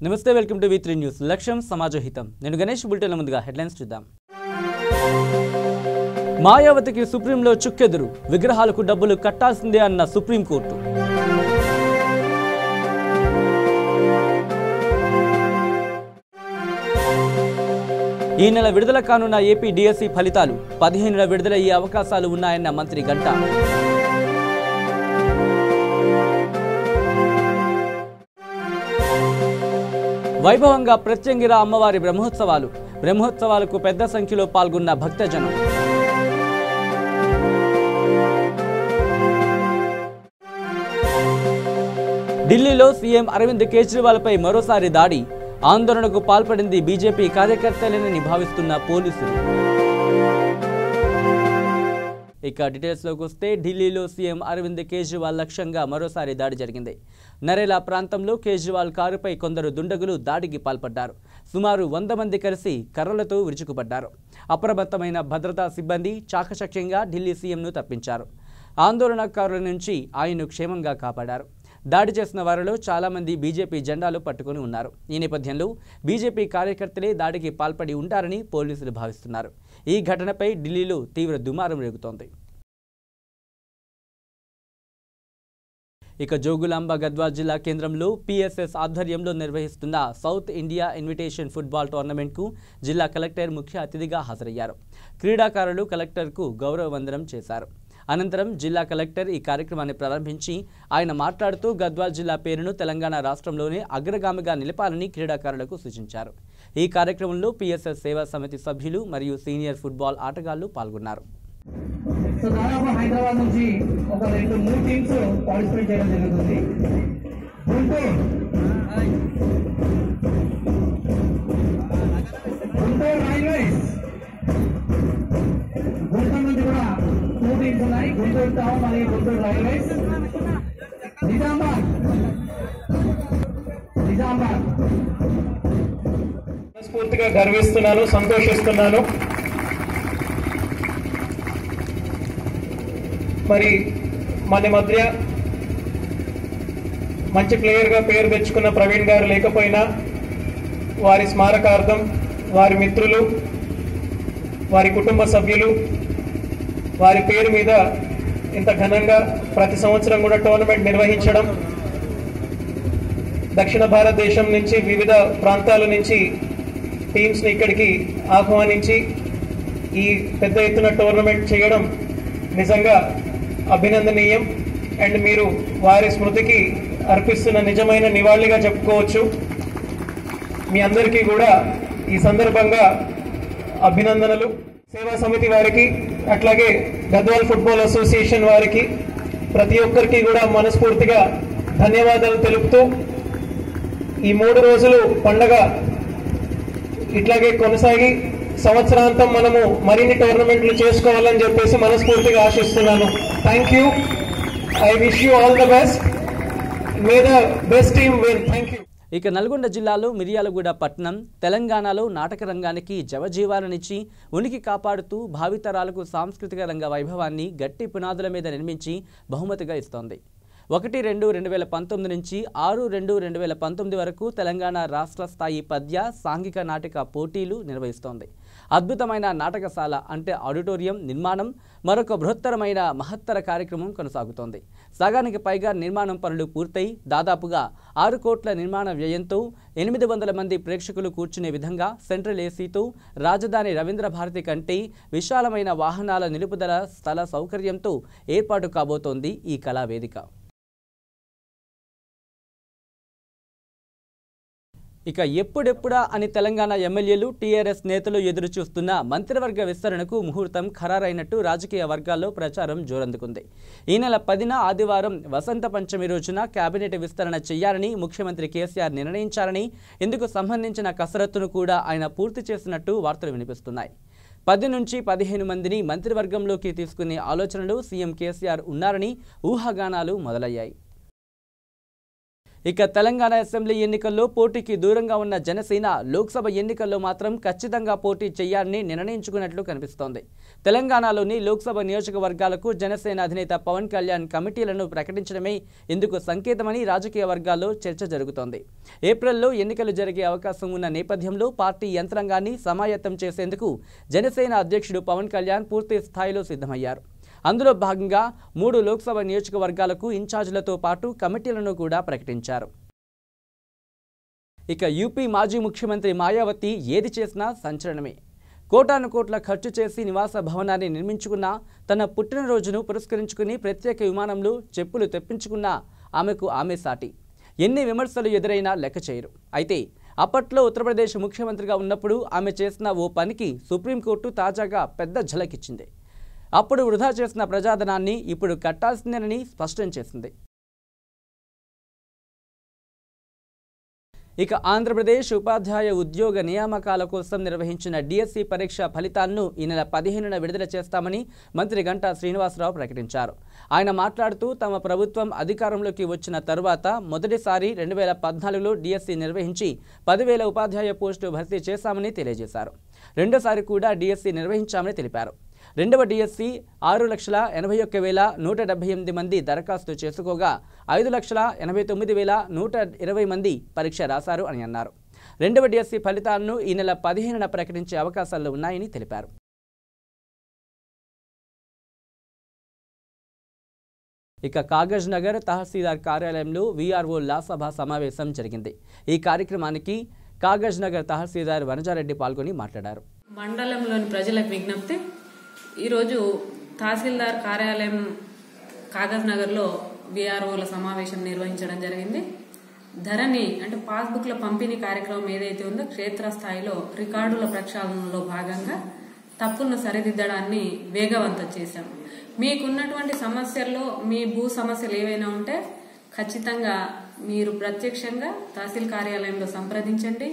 నమస్తే welcome to V3 news లక్ష్యం సమాజహితం నేను గణేష్ బులెటిన్ ముందుగా హెడ్లైన్స్ చూద్దాం మాయావతికి సుప్రీంలో చుక్కెదురు విగ్రహాలకు డబ్బులు కట్టాల్సిందే అన్న సుప్రీం కోర్టు ఈ నెల విడుదల కానున్న ఏపీ డిఎస్సి ఫలితాలు 15న విడుదలయ్యే అవకాశాలు ఉన్నాయన్న మంత్రి గంటా వైభవంగా ప్రత్యంగిర అమ్మవారి బ్రహ్మోత్సవాలకు పెద్ద సంఖ్యలో పాల్గొన్న భక్తజనం ఢిల్లీలో సీఎం అరవింద్ కేజ్రీవాల్ పై మరోసారి దాడి ఆందోళనకు పాల్పడింది బీజేపీ కార్యకర్తలని భావిస్తున్న పోలీసులు ఇక డీటెయిల్స్లోకి వస్తే ఢిల్లీలో సీఎం అరవింద్ కేజ్రీవాల్ లక్ష్యంగా మరోసారి దాడి జరిగింది. నరేలా ప్రాంతంలో కేజ్రీవాల్ కారుపై కొందరు దుండగులు దాడికి పాల్పడ్డారు. సుమారు 100 మంది కలిసి కర్రలతో విరుచుకుపడ్డారు. అప్రమత్తమైన భద్రతా సిబ్బంది చాకచక్యంగా ఢిల్లీ సీఎంను తప్పించారు. ఆందోళనకారుల నుంచి ఆయన్ను క్షేమంగా కాపాడారు. దాడి చేసిన వారిలో చాలామంది బీజేపీ జెండాలు పట్టుకుని ఉన్నారు. ఈ నేపథ్యంలో బీజేపీ కార్యకర్తలే దాడికి పాల్పడి ఉంటారని పోలీసులు భావిస్తున్నారు. ఈ ఘటనపై ఢిల్లీలో తీవ్ర దుమారం రేగుతోంది. ఇక జోగులాంబ గద్వాల్ జిల్లా కేంద్రంలో పిఎస్ఎస్ ఆధ్వర్యంలో నిర్వహిస్తున్న సౌత్ ఇండియా ఇన్విటేషన్ ఫుట్బాల్ టోర్నమెంట్కు జిల్లా కలెక్టర్ ముఖ్య అతిథిగా హాజరయ్యారు. క్రీడాకారులు కలెక్టర్కు గౌరవ వందనం చేశారు. అనంతరం జిల్లా కలెక్టర్ ఈ కార్యక్రమాన్ని ప్రారంభించి ఆయన మాట్లాడుతూ గద్వాల్ జిల్లా పేరును తెలంగాణ రాష్ట్రంలోనే అగ్రగామిగా నిలపాలని క్రీడాకారులకు సూచించారు. ఈ కార్యక్రమంలో పిఎస్ఎస్ సేవా సమితి సభ్యులు మరియు సీనియర్ ఫుట్బాల్ ఆటగాళ్లు పాల్గొన్నారు. హైదరాబాద్ నుంచి ఒక 2-3 టీమ్స్ పార్టిసిపేట్ చేయడం జరుగుతుంది. గుంటూరు రైల్వేస్ గుంటూరు నుంచి కూడా 2 టీమ్స్ ఉన్నాయి. గుంటూరు టౌన్ మరియు గుంటూరు రైల్వేస్. నిజామాబాద్ మనస్ఫూర్తిగా గర్విస్తున్నాను, సంతోషిస్తున్నాను. మరి మన మధ్య మంచి ప్లేయర్గా పేరు తెచ్చుకున్న ప్రవీణ్ గారు లేకపోయినా వారి స్మారకార్థం వారి మిత్రులు, వారి కుటుంబ సభ్యులు వారి పేరు మీద ఇంత ఘనంగా ప్రతి సంవత్సరం కూడా టోర్నమెంట్ నిర్వహించడం, దక్షిణ భారతదేశం నుంచి వివిధ ప్రాంతాల నుంచి టీమ్స్ని ఇక్కడికి ఆహ్వానించి ఈ పెద్ద ఎత్తున టోర్నమెంట్ చేయడం నిజంగా అభినందనీయం. అండ్ మీరు వారి స్మృతికి అర్పిస్తున్న నిజమైన నివాళిగా చెప్పుకోవచ్చు. మీ అందరికీ కూడా ఈ సందర్భంగా అభినందనలు. సేవా సమితి వారికి, అట్లాగే గద్వాల్ ఫుట్బాల్ అసోసియేషన్ వారికి, ప్రతి ఒక్కరికి కూడా మనస్ఫూర్తిగా ధన్యవాదాలు తెలుపుతూ ఈ 3 రోజులు పండగ ఇట్లాగే కొనసాగి సంవత్సరాంతం మనము మరిన్ని టోర్నమెంట్లు చేసుకోవాలని చెప్పేసి మనస్ఫూర్తిగా ఆశిస్తున్నాను. Thank you. I wish you all the best. May the best team win. Thank you. ఇక నల్గొండ జిల్లాలో మిర్యాలగూడ పట్టణం తెలంగాణలో నాటక రంగానికి జవజీవాలనిచ్చి ఉనికి కాపాడుతూ భావితరాలకు సాంస్కృతిక రంగ వైభవాన్ని గట్టి పునాదుల మీద నిర్మించి బహుమతిగా ఇస్తోంది. 1-2-2019 నుంచి 6-2-2019 వరకు తెలంగాణ రాష్ట్ర స్థాయి పద్య సాంఘిక నాటక పోటీలు నిర్వహిస్తోంది. అద్భుతమైన నాటకశాల అంటే ఆడిటోరియం నిర్మాణం మరొక బృహత్తరమైన మహత్తర కార్యక్రమం కొనసాగుతోంది. సగానికి పైగా నిర్మాణం పనులు పూర్తయి దాదాపుగా 6 కోట్ల నిర్మాణ వ్యయంతో 800 మంది ప్రేక్షకులు కూర్చునే విధంగా సెంట్రల్ ఏసీతో రాజధాని రవీంద్ర భారతి కంటే విశాలమైన వాహనాల నిలుపుదల స్థల సౌకర్యంతో ఏర్పాటు కాబోతోంది ఈ కళావేదిక. ఇక ఎప్పుడెప్పుడా అని తెలంగాణ ఎమ్మెల్యేలు టీఆర్ఎస్ నేతలు ఎదురు చూస్తున్న మంత్రివర్గ విస్తరణకు ముహూర్తం ఖరారైనట్టు రాజకీయ వర్గాల్లో ప్రచారం జోరందుకుంది. ఈ నెల 10న ఆదివారం వసంత పంచమి రోజున కేబినెట్ విస్తరణ చేయాలని ముఖ్యమంత్రి కేసీఆర్ నిర్ణయించారని, ఇందుకు సంబంధించిన కసరత్తును కూడా ఆయన పూర్తి చేసినట్టు వార్తలు వినిపిస్తున్నాయి. 10 నుంచి 15 మందిని మంత్రివర్గంలోకి తీసుకునే ఆలోచనలు సీఎం కేసీఆర్ ఉన్నారని ఊహాగానాలు మొదలయ్యాయి. ఇక తెలంగాణ అసెంబ్లీ ఎన్నికల్లో పోటీకి దూరంగా ఉన్న జనసేన లోక్సభ ఎన్నికల్లో మాత్రం ఖచ్చితంగా పోటీ చేయాలని నిర్ణయించుకున్నట్లు కనిపిస్తోంది. తెలంగాణలోని లోక్సభ నియోజకవర్గాలకు జనసేన అధినేత పవన్ కళ్యాణ్ కమిటీలను ప్రకటించడమే ఇందుకు సంకేతమని రాజకీయ వర్గాల్లో చర్చ జరుగుతోంది. ఏప్రిల్లో ఎన్నికలు జరిగే అవకాశం ఉన్న నేపథ్యంలో పార్టీ యంత్రాంగాన్ని సమాయత్తం చేసేందుకు జనసేన అధ్యక్షుడు పవన్ కళ్యాణ్ పూర్తి స్థాయిలో సిద్ధమయ్యారు. అందులో భాగంగా 3 లోక్సభ నియోజకవర్గాలకు ఇన్ఛార్జీలతో పాటు కమిటీలను కూడా ప్రకటించారు. ఇక యూపీ మాజీ ముఖ్యమంత్రి మాయావతి ఏది చేసినా సంచలనమే. కోటాను కోట్ల ఖర్చు చేసి నివాస భవనాన్ని నిర్మించుకున్న, తన పుట్టినరోజును పురస్కరించుకుని ప్రత్యేక విమానంలో చెప్పులు తెప్పించుకున్న ఆమెకు ఆమె సాటి. ఎన్ని విమర్శలు ఎదురైనా లెక్క చేయరు. అయితే అప్పట్లో ఉత్తరప్రదేశ్ ముఖ్యమంత్రిగా ఉన్నప్పుడు ఆమె చేసిన ఓ పనికి సుప్రీంకోర్టు తాజాగా పెద్ద ఝలకిచ్చింది. అప్పుడు వృధా చేసిన ప్రజాధనాన్ని ఇప్పుడు కట్టాల్సిందేనని స్పష్టం చేసింది. ఇక ఆంధ్రప్రదేశ్ ఉపాధ్యాయ ఉద్యోగ నియామకాల కోసం నిర్వహించిన డిఎస్సి పరీక్ష ఫలితాలను ఈ నెల 15న విడుదల చేస్తామని మంత్రి గంటా శ్రీనివాసరావు ప్రకటించారు. ఆయన మాట్లాడుతూ తమ ప్రభుత్వం అధికారంలోకి వచ్చిన తరువాత మొదటిసారి 2014లో డిఎస్సి నిర్వహించి 10,000 ఉపాధ్యాయ పోస్టు భర్తీ చేశామని తెలియజేశారు. రెండోసారి కూడా డిఎస్సి నిర్వహించామని తెలిపారు. రెండవ డిఎస్సి 6,81,178 మంది దరఖాస్తు చేసుకోగా 5,89,120 మంది పరీక్ష రాశారు అని అన్నారు. రెండవ డిఎస్సి ఫలితాలను ఈ నెల 15న ప్రకటించే అవకాశాలు ఉన్నాయని తెలిపారు. ఇక కాగజ్ నగర్ తహసీల్దార్ కార్యాలయంలో వీఆర్ఓల సభ సమావేశం జరిగింది. ఈ కార్యక్రమానికి కాగజ్ నగర్ తహసీల్దార్ వనజారెడ్డి పాల్గొని మాట్లాడారు. మండలంలోని ప్రజలకు విజ్ఞప్తి, ఈరోజు తహసీల్దార్ కార్యాలయం కాగజ్ నగర్లో వీఆర్ఓల సమావేశం నిర్వహించడం జరిగింది. ధరణి అంటే పాస్బుక్ల పంపిణీ కార్యక్రమం ఏదైతే ఉందో క్షేత్రస్థాయిలో రికార్డుల ప్రక్షాళనలో భాగంగా తప్పులను సరిదిద్దడాన్ని వేగవంతం చేశాం. మీకున్నటువంటి సమస్యల్లో మీ భూ సమస్యలు ఏవైనా ఉంటే ఖచ్చితంగా మీరు ప్రత్యక్షంగా తహసీల్ కార్యాలయంలో సంప్రదించండి.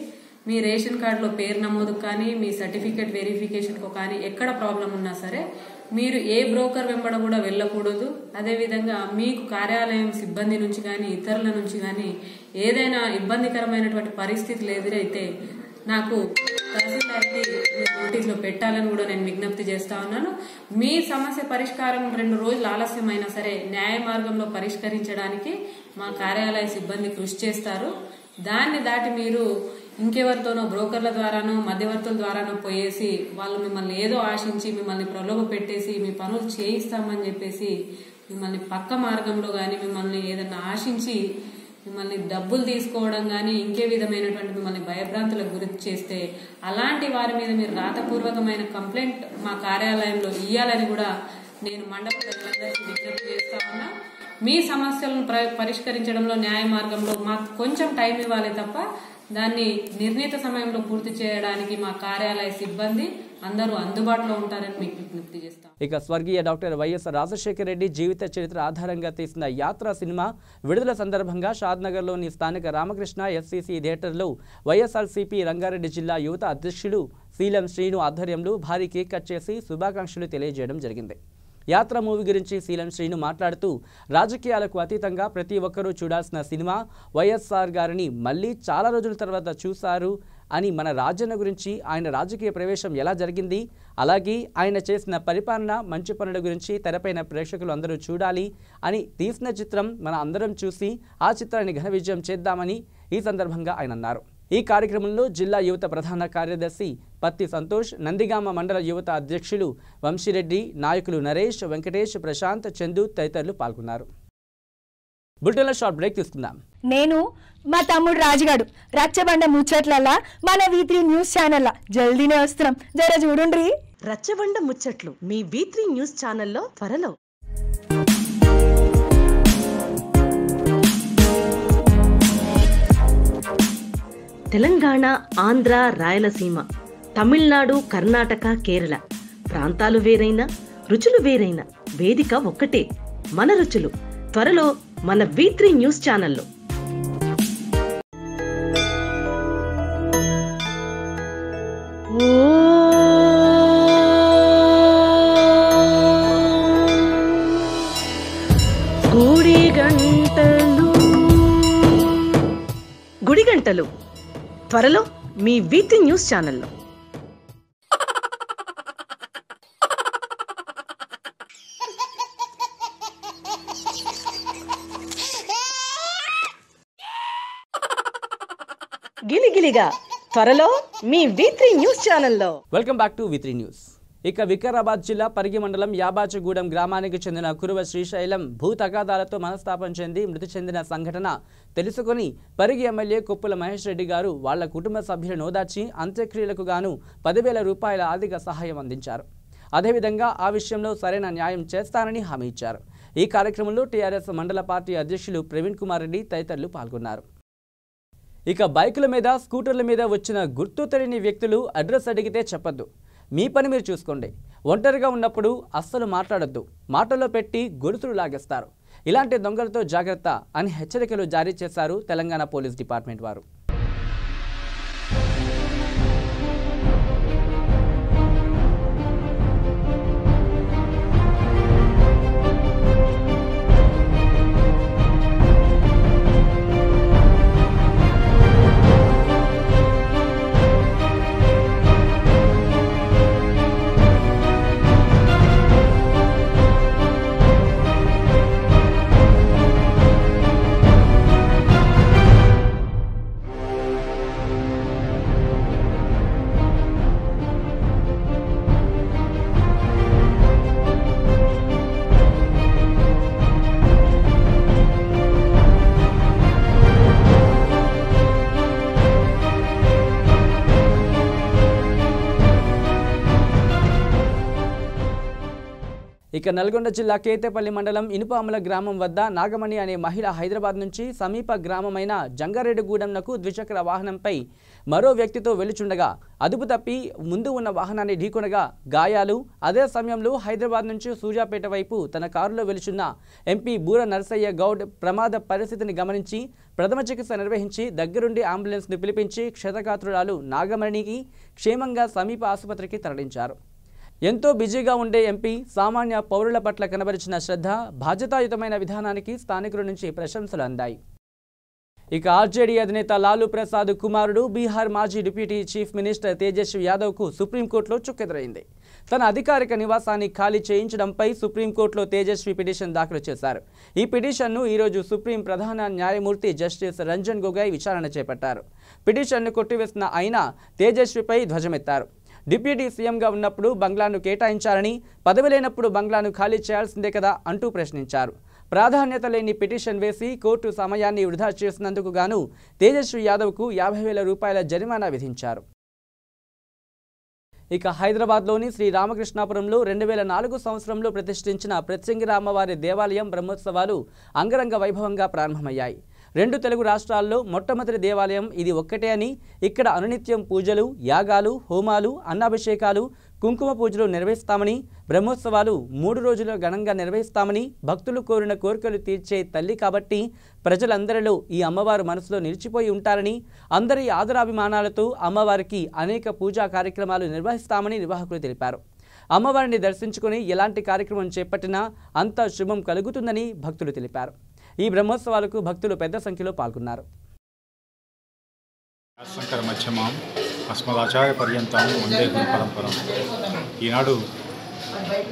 మీ రేషన్ కార్డులో పేరు నమోదుకు కానీ మీ సర్టిఫికేట్ వెరిఫికేషన్కు కానీ ఎక్కడ ప్రాబ్లం ఉన్నా సరే మీరు ఏ బ్రోకర్ వెంబడ కూడా వెళ్ళకూడదు. అదేవిధంగా మీకు కార్యాలయం సిబ్బంది నుంచి కానీ ఇతరుల నుంచి కానీ ఏదైనా ఇబ్బందికరమైనటువంటి పరిస్థితులు ఎదురైతే నాకు తహసీల్దార్కి నోటీసులో పెట్టాలని కూడా నేను విజ్ఞప్తి చేస్తా ఉన్నాను. మీ సమస్య పరిష్కారం 2 రోజులు ఆలస్యమైనా సరే న్యాయ మార్గంలో పరిష్కరించడానికి మా కార్యాలయ సిబ్బంది కృషి చేస్తారు. దాన్ని దాటి మీరు ఇంకెవరితోనో బ్రోకర్ల ద్వారానో మధ్యవర్తుల ద్వారానో పోయేసి వాళ్ళు మిమ్మల్ని ఏదో ఆశించి మిమ్మల్ని ప్రలోభ పెట్టేసి మీ పనులు చేయిస్తామని చెప్పేసి మిమ్మల్ని పక్క మార్గంలో కానీ మిమ్మల్ని ఏదన్నా ఆశించి మిమ్మల్ని డబ్బులు తీసుకోవడం కానీ ఇంకే విధమైనటువంటి మిమ్మల్ని భయభ్రాంతులకు గురి చేస్తే అలాంటి వారి మీద మీరు రాతపూర్వకమైన కంప్లైంట్ మా కార్యాలయంలో ఇయ్యాలని కూడా నేను మండల ప్రజలందరికీ విజ్ఞప్తి చేస్తా ఉన్నా. మీ సమస్యలను పరిష్కరించడంలో న్యాయ మార్గంలో మాకు కొంచెం టైం ఇవ్వాలి తప్ప దాన్ని నిర్ణీత సమయంలో పూర్తి చేయడానికి మా కార్యాలయ సిబ్బంది అందరూ అందుబాటులో ఉంటారని మీకు విజ్ఞప్తి చేస్తాం. ఇక స్వర్గీయ డాక్టర్ వైఎస్ రాజశేఖర రెడ్డి జీవిత చరిత్ర ఆధారంగా తీసిన యాత్ర సినిమా విడుదల సందర్భంగా షాద్నగర్లోని స్థానిక రామకృష్ణ ఎఫ్సిసి థియేటర్లో వైఎస్ఆర్సీపీ రంగారెడ్డి జిల్లా యువత అధ్యక్షుడు సీలం శ్రీను ఆధ్వర్యంలో భారీ కేక్ కట్ చేసి శుభాకాంక్షలు తెలియజేయడం జరిగింది. యాత్ర మూవీ గురించి సీలం శ్రీను మాట్లాడుతూ రాజకీయాలకు అతీతంగా ప్రతి ఒక్కరూ చూడాల్సిన సినిమా, వైఎస్ఆర్ గారిని మళ్ళీ చాలా రోజుల తర్వాత చూశారు అని, మన రాజన్న గురించి, ఆయన రాజకీయ ప్రవేశం ఎలా జరిగింది, అలాగే ఆయన చేసిన పరిపాలన మంచి పనుల గురించి తెరపైన ప్రేక్షకులు అందరూ చూడాలి అని తీసిన చిత్రం మన అందరం చూసి ఆ చిత్రాన్ని ఘన విజయం చేద్దామని ఈ సందర్భంగా ఆయన అన్నారు. ఈ కార్యక్రమంలో జిల్లా యువత ప్రధాన కార్యదర్శి పత్తి సంతోష్, నందిగామ మండల యువత అధ్యక్షులు వంశీరెడ్డి, నాయకులు నరేష్, వెంకటేష్, ప్రశాంత్, చందు తదితరులు పాల్గొన్నారు. బులెటిన్లో షార్ట్ బ్రేక్ తీసుకుందాం. నేను మా తమ్ముడు రాజుగాడు రచ్చబండ ముచ్చట్లల్లా మన V3 న్యూస్ ఛానల్ జల్దీనే వస్తున్నాం, జర చూడుండ్రి. రచ్చబండ ముచ్చట్లు మీ V3 న్యూస్ ఛానల్లో త్వరలో. తెలంగాణ, ఆంధ్ర, రాయలసీమ, తమిళనాడు, కర్ణాటక, కేరళ ప్రాంతాలు వేరైనా రుచులు వేరైనా వేదిక ఒక్కటే, మన రుచులు. త్వరలో మన V3 న్యూస్ ఛానల్లో. గుడిగంటలు త్వరలో మీ V3 న్యూస్ ఛానల్లో. ఖాళీగా త్వరలో మీ V3 న్యూస్ ఛానల్లో. Welcome back to V3 news. ఇక వికారాబాద్ జిల్లా పరిగి మండలం యాబాచగూడెం గ్రామానికి చెందిన కురువ శ్రీశైలం భూ తగాదాలతో మనస్తాపం చెంది మృతి చెందిన సంఘటన తెలుసుకుని పరిగి ఎమ్మెల్యే కొప్పుల మహేష్ రెడ్డి గారు వాళ్ల కుటుంబ సభ్యులను ఓదార్చి అంత్యక్రియలకు గాను 10,000 రూపాయల ఆర్థిక సహాయం అందించారు. అదేవిధంగా ఆ విషయంలో సరైన న్యాయం చేస్తానని హామీ ఇచ్చారు. ఈ కార్యక్రమంలో టీఆర్ఎస్ మండల పార్టీ అధ్యక్షులు ప్రవీణ్ కుమార్ రెడ్డి తదితరులు పాల్గొన్నారు. ఇక బైకుల మీద స్కూటర్ల మీద వచ్చిన గుర్తు తెలియని వ్యక్తులు అడ్రస్ అడిగితే చెప్పొద్దు, మీ పని మీరు చూసుకోండి, ఒంటరిగా ఉన్నప్పుడు అస్సలు మాట్లాడొద్దు, మాటల్లో పెట్టి గొలుసులు లాగేస్తారు, ఇలాంటి దొంగలతో జాగ్రత్త అని హెచ్చరికలు జారీ చేశారు తెలంగాణ పోలీస్ డిపార్ట్మెంట్ వారు. ఇక నల్గొండ జిల్లా కేతేపల్లి మండలం ఇనుపాముల గ్రామం వద్ద నాగమణి అనే మహిళ హైదరాబాద్ నుంచి సమీప గ్రామమైన జంగారెడ్డిగూడెంనకు ద్విచక్ర వాహనంపై మరో వ్యక్తితో వెళ్లిచుండగా అదుపు తప్పి ముందు ఉన్న వాహనాన్ని ఢీకొనగా గాయాలు. అదే సమయంలో హైదరాబాద్ నుంచి సూర్యాపేట వైపు తన కారులో వెళ్లిచున్న ఎంపీ బూర నరసయ్య గౌడ్ ప్రమాద పరిస్థితిని గమనించి ప్రథమ చికిత్స నిర్వహించి దగ్గరుండి అంబులెన్స్ను పిలిపించి క్షతగాత్రురాలు నాగమణికి క్షేమంగా సమీప ఆసుపత్రికి తరలించారు. ఎంతో బిజీగా ఉండే ఎంపీ సామాన్య పౌరుల పట్ల కనబరిచిన శ్రద్ధ, బాధ్యతాయుతమైన విధానానికి స్థానికుల నుంచి ప్రశంసలు అందాయి. ఇక ఆర్జేడీ అధినేత లాలూ ప్రసాద్ కుమారుడు బీహార్ మాజీ డిప్యూటీ చీఫ్ మినిస్టర్ తేజస్వి యాదవ్కు సుప్రీంకోర్టులో చుక్కెదురైంది. తన అధికారిక నివాసాన్ని ఖాళీ చేయించడంపై సుప్రీంకోర్టులో తేజస్వి పిటిషన్ దాఖలు చేశారు. ఈ పిటిషన్ను ఈరోజు సుప్రీం ప్రధాన న్యాయమూర్తి జస్టిస్ రంజన్ గొగోయ్ విచారణ చేపట్టారు. పిటిషన్ను కొట్టివేసిన ఆయన తేజస్విపై ధ్వజమెత్తారు. డిప్యూటీ సీఎంగా ఉన్నప్పుడు బంగ్లాను కేటాయించారని, పదవి లేనప్పుడు బంగ్లాను ఖాళీ చేయాల్సిందే కదా అంటూ ప్రశ్నించారు. ప్రాధాన్యత లేని పిటిషన్ వేసి కోర్టు సమయాన్ని వృధా చేసినందుకు గాను తేజస్వి యాదవ్కు 50,000 రూపాయల జరిమానా విధించారు. ఇక హైదరాబాద్లోని శ్రీ రామకృష్ణాపురంలో 2004 సంవత్సరంలో ప్రతిష్ఠించిన ప్రత్యంగిర అమ్మవారి దేవాలయం బ్రహ్మోత్సవాలు అంగరంగ వైభవంగా ప్రారంభమయ్యాయి. 2 తెలుగు రాష్ట్రాల్లో మొట్టమొదటి దేవాలయం ఇది ఒక్కటే అని, ఇక్కడ అనునిత్యం పూజలు, యాగాలు, హోమాలు, అన్నాభిషేకాలు, కుంకుమ పూజలు నిర్వహిస్తామని, బ్రహ్మోత్సవాలు 3 రోజులు ఘనంగా నిర్వహిస్తామని, భక్తులు కోరిన కోరికలు తీర్చే తల్లి కాబట్టి ప్రజలందరిలో ఈ అమ్మవారు మనసులో నిలిచిపోయి ఉంటారని, అందరి ఆదరాభిమానాలతో అమ్మవారికి అనేక పూజా కార్యక్రమాలు నిర్వహిస్తామని నిర్వాహకులు తెలిపారు. అమ్మవారిని దర్శించుకుని ఎలాంటి కార్యక్రమం చేపట్టినా అంత శుభం కలుగుతుందని భక్తులు తెలిపారు. ఈ బ్రహ్మోత్సవాలకు భక్తులు పెద్ద సంఖ్యలో పాల్గొన్నారు. శంకర మధ్యమాం అస్మదాచార్య పర్యంతం వందే గురు పరంపరం. ఈనాడు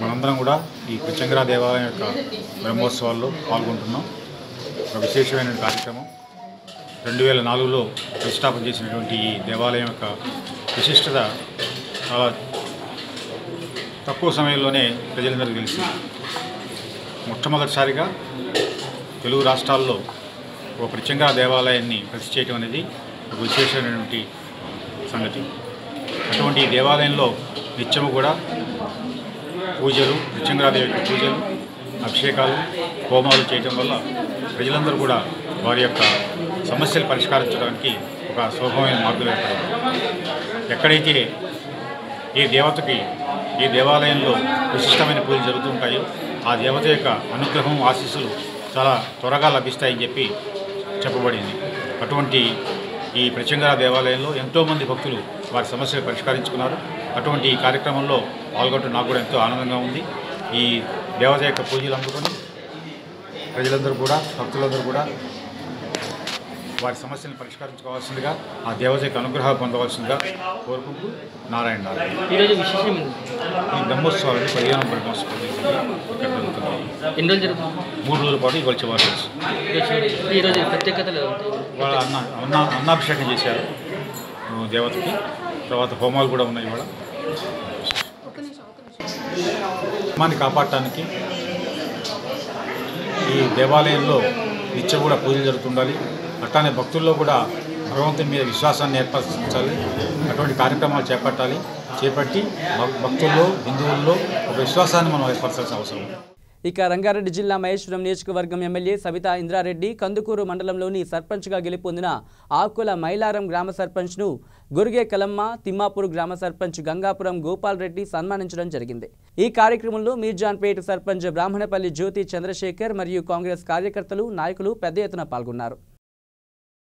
మనందరం కూడా ఈ ప్రత్యంగిర దేవాలయం యొక్క బ్రహ్మోత్సవాల్లో పాల్గొంటున్నాం. ఒక విశేషమైన కార్యక్రమం. 2004లో ప్రతిష్టాపన చేసినటువంటి ఈ దేవాలయం యొక్క విశిష్టత చాలా తక్కువ సమయంలోనే ప్రజలందరికీ తెలిసింది. మొట్టమొదటిసారిగా తెలుగు రాష్ట్రాల్లో ఒక ప్రత్యంగిర దేవాలయాన్ని ప్రతిష్ఠ చేయడం అనేది ఒక విశేషమైనటువంటి సంగతి. అటువంటి దేవాలయంలో నిత్యము కూడా పూజలు, ప్రత్యంగిరాదేవి యొక్క పూజలు, అభిషేకాలు, హోమాలు చేయటం వల్ల ప్రజలందరూ కూడా వారి యొక్క సమస్యలు పరిష్కరించడానికి ఒక సులభమైన మార్గం ఏర్పడింది. ఎక్కడైతే ఏ దేవతకి ఏ దేవాలయంలో విశిష్టమైన పూజలు జరుగుతూ ఉంటాయో ఆ దేవత యొక్క అనుగ్రహం, ఆశీస్సులు చాలా త్వరగా లభిస్తాయని చెప్పి చెప్పబడింది. అటువంటి ఈ ప్రత్యంగిర దేవాలయంలో ఎంతోమంది భక్తులు వారి సమస్యలు పరిష్కరించుకున్నారు. అటువంటి ఈ కార్యక్రమంలో పాల్గొనడం నాకు కూడా ఎంతో ఆనందంగా ఉంది. ఈ దేవత యొక్క పూజలు అందుకొని ప్రజలందరూ కూడా, భక్తులందరూ కూడా వారి సమస్యలను పరిష్కరించుకోవాల్సిందిగా, ఆ దేవత యొక్క అనుగ్రహం పొందవలసిందిగా కోరుకుంటూ నారాయణ నారాయణ. ఈరోజు విశేషం ఈ బ్రహ్మోత్సవాలు 15వ బ్రహ్మోత్సవాలు ఇక్కడ జరుగుతున్నాయి. ఎన్ని రోజులు జరుగుతుంది? 3 రోజుల పాటు ఇవాళ చివరి రోజు. ఈరోజు ప్రత్యేకతలు వాళ్ళ అన్నాభిషేకం చేశారు. దేవతకి. తర్వాత హోమాలు కూడా ఉన్నాయి. ఇవాళ ధర్మాన్ని కాపాడటానికి ఈ దేవాలయంలో నిత్యం కూడా పూజలు జరుగుతుండాలి. అట్లానే భక్తుల్లో కూడా భగవంతుని మీద విశ్వాసాన్ని ఏర్పరచాలి. అటువంటి కార్యక్రమాలు చేపట్టి భక్తుల్లో హిందువుల్లో ఒక విశ్వాసాన్ని మనం ఏర్పరచాల్సిన అవసరం. ఇక రంగారెడ్డి జిల్లా మహేశ్వరం నియోజకవర్గం ఎమ్మెల్యే సవితా ఇంద్రారెడ్డి కందుకూరు మండలంలోని సర్పంచ్గా గెలుపొందిన ఆకుల మైలారం గ్రామ సర్పంచ్ను గురిగే కలమ్మ, తిమ్మాపూర్ గ్రామ సర్పంచ్ గంగాపురం గోపాల్ రెడ్డి సన్మానించడం జరిగింది. ఈ కార్యక్రమంలో మీర్జాన్పేట సర్పంచ్ బ్రాహ్మణపల్లి జ్యోతి చంద్రశేఖర్ మరియు కాంగ్రెస్ కార్యకర్తలు, నాయకులు పెద్ద ఎత్తున పాల్గొన్నారు.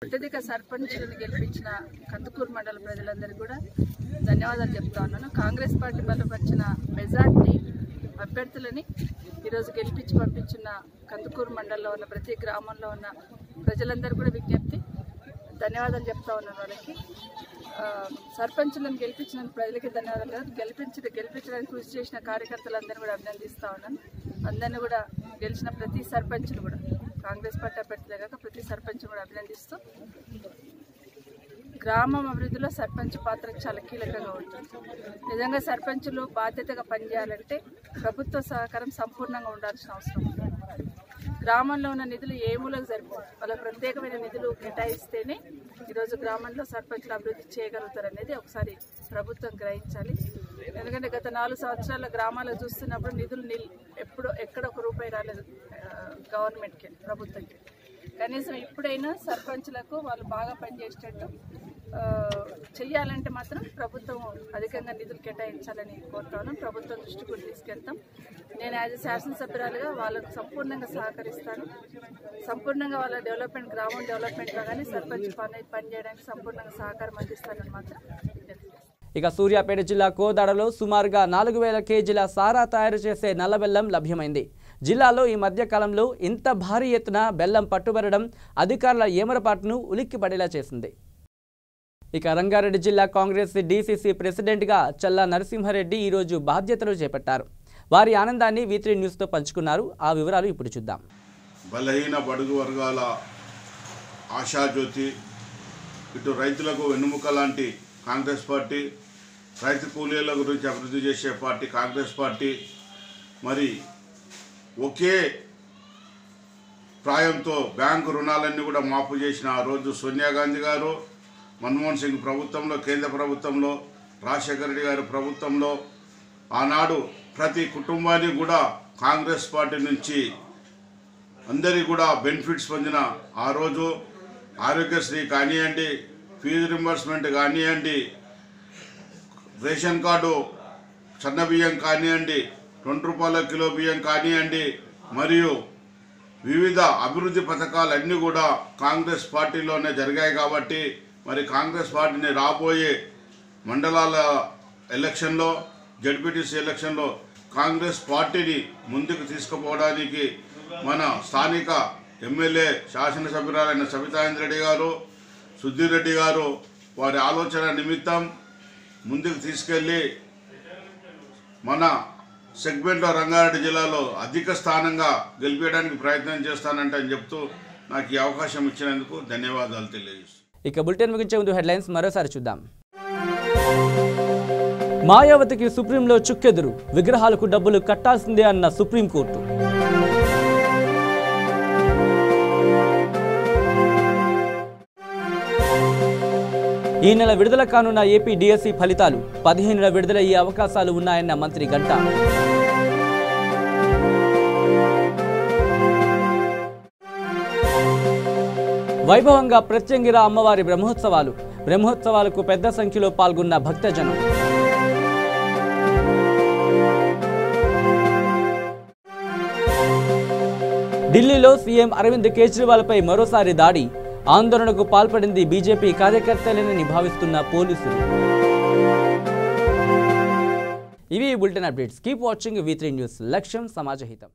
అత్యధిక సర్పంచ్లను గెలిపించిన కందుకూరు మండల ప్రజలందరికీ కూడా ధన్యవాదాలు చెప్తా ఉన్నాను. కాంగ్రెస్ పార్టీ బలపరిచిన మెజార్టీ అభ్యర్థులని ఈరోజు గెలిపించి పంపించిన కందుకూరు మండలంలో ఉన్న ప్రతి గ్రామంలో ఉన్న ప్రజలందరూ కూడా విజ్ఞప్తి ధన్యవాదాలు చెప్తా ఉన్నాను. వాళ్ళకి సర్పంచులను గెలిపించిన ప్రజలకి ధన్యవాదాలు కాదు, గెలిపించడానికి కృషి చేసిన కార్యకర్తలందరినీ కూడా అభినందిస్తూ ఉన్నాను. అందరినీ కూడా గెలిచిన ప్రతి సర్పంచ్ను కూడా కాంగ్రెస్ పార్టీ అభ్యర్థులే కాక ప్రతి సర్పంచ్ కూడా అభినందిస్తూ, గ్రామం అభివృద్ధిలో సర్పంచ్ పాత్ర చాలా కీలకంగా ఉంటుంది. నిజంగా సర్పంచులు బాధ్యతగా పనిచేయాలంటే ప్రభుత్వ సహకారం సంపూర్ణంగా ఉండాల్సిన అవసరం ఉంది. గ్రామంలో ఉన్న నిధులు ఏ మూలకు సరిపోవు, వాళ్ళ ప్రత్యేకమైన నిధులు కేటాయిస్తేనే ఈరోజు గ్రామంలో సర్పంచ్లు అభివృద్ధి చేయగలుగుతారు అనేది ఒకసారి ప్రభుత్వం గ్రహించాలి. ఎందుకంటే గత 4 సంవత్సరాల గ్రామాలకు చూస్తున్నప్పుడు నిధులు ఎక్కడ ఒక రూపాయి రాలేదు గవర్నమెంట్కి, ప్రభుత్వంకి. కనీసం ఇప్పుడైనా సర్పంచ్లకు వాళ్ళు బాగా పనిచేసేటట్టు చెయ్యాలంటే మాత్రం ప్రభుత్వం అధికంగా నిధులు కేటాయించాలని కోరుతాను. ప్రభుత్వం దృష్టి కూడా తీసుకెళ్తాం. నేను యాజ్ ఎ శాసనసభ్యురాలుగా వాళ్ళకు సంపూర్ణంగా సహకరిస్తాను. సంపూర్ణంగా వాళ్ళ డెవలప్మెంట్, గ్రామం డెవలప్మెంట్లో కానీ సర్పంచ్ పనిచేయడానికి సంపూర్ణంగా సహకారం అందిస్తానని మాత్రం. ఇక సూర్యాపేట జిల్లా కోదాడలో సుమారుగా 4000 కేజీల సారా తయారు చేసే నల్ల బెల్లం లభ్యమైంది. జిల్లాలో ఈ మధ్య కాలంలో ఇంత భారీ ఎత్తున బెల్లం పట్టుబడడం అధికారుల ఏమరపాటును ఉలిక్కిపడేలా చేసింది. ఇక రంగారెడ్డి జిల్లా కాంగ్రెస్ డీసీసీ ప్రెసిడెంట్గా చల్లా నరసింహారెడ్డి ఈరోజు బాధ్యతలు చేపట్టారు. వారి ఆనందాన్ని V3 న్యూస్తో పంచుకున్నారు. ఆ వివరాలు ఇప్పుడు చూద్దాం. బలహీన బడుగు వర్గాల ఆశాజ్యోతి, ఇటు రైతులకు వెన్నుముక లాంటి కాంగ్రెస్ పార్టీ, రైతు కూలీల గురించి అభివృద్ధి చేసే పార్టీ కాంగ్రెస్ పార్టీ, మరి ఒకే ప్రాయంతో బ్యాంకు రుణాలన్నీ కూడా మాఫు చేసిన ఆ రోజు సోనియా గాంధీ గారు, మన్మోహన్ సింగ్ ప్రభుత్వంలో, కేంద్ర ప్రభుత్వంలో, రాజశేఖర రెడ్డి గారి ప్రభుత్వంలో ఆనాడు ప్రతి కుటుంబానికి కూడా కాంగ్రెస్ పార్టీ నుంచి అందరికీ కూడా బెనిఫిట్స్ పొందిన ఆ రోజు ఆరోగ్యశ్రీ కానివ్వండి, ఫీజు రింబర్స్మెంట్ కానివ్వండి, రేషన్ కార్డు సన్న బియ్యం కానివ్వండి, 20 రూపాయల కిలో బియ్యం కానివ్వండి, మరియు వివిధ అభివృద్ధి పథకాలన్నీ కూడా కాంగ్రెస్ పార్టీలోనే జరిగాయి. కాబట్టి మరి కాంగ్రెస్ పార్టీని రాబోయే మండలాల ఎలక్షన్లో, జడ్పీటీసీ ఎలక్షన్లో కాంగ్రెస్ పార్టీని ముందుకు తీసుకుపోవడానికి మన స్థానిక ఎమ్మెల్యే శాసనసభ్యురాలైన సవితా ఇంద్రారెడ్డి గారు, సుధీర్ రెడ్డి గారు వారి ఆలోచన నిమిత్తం ముందుకు తీసుకెళ్ళి మన సెగ్మెంట్లో రంగారెడ్డి జిల్లాలో అధిక స్థానంగా గెలిపించడానికి ప్రయత్నం చేస్తానంటే అని చెప్తూ నాకు ఈ అవకాశం ఇచ్చినందుకు ధన్యవాదాలు తెలియజేస్తాను. ఇక బులెటిన్ ముగించే ముందు హెడ్లైన్స్ మరోసారి చూద్దాం. మాయావతికి సుప్రీంలో చుక్కెదురు, విగ్రహాలకు డబ్బులు కట్టాల్సిందే అన్న సుప్రీంకోర్టు. ఈ నెల విడుదల కానున్న ఏపీ డిఎస్సి ఫలితాలు, 15న విడుదలయ్యే అవకాశాలు ఉన్నాయన్న మంత్రి గంటా. వైభవంగా ప్రత్యంగిర అమ్మవారి బ్రహ్మోత్సవాలకు పెద్ద సంఖ్యలో పాల్గొన్న భక్తజనం. ఢిల్లీలో సీఎం అరవింద్ కేజ్రీవాల్పై మరోసారి దాడి, ఆందోళనకు పాల్పడింది బీజేపీ కార్యకర్తలేనని భావిస్తున్న పోలీసులు. ఇవి bulletin updates. Keep watching V3 news. లక్ష్యం సమాజహితం.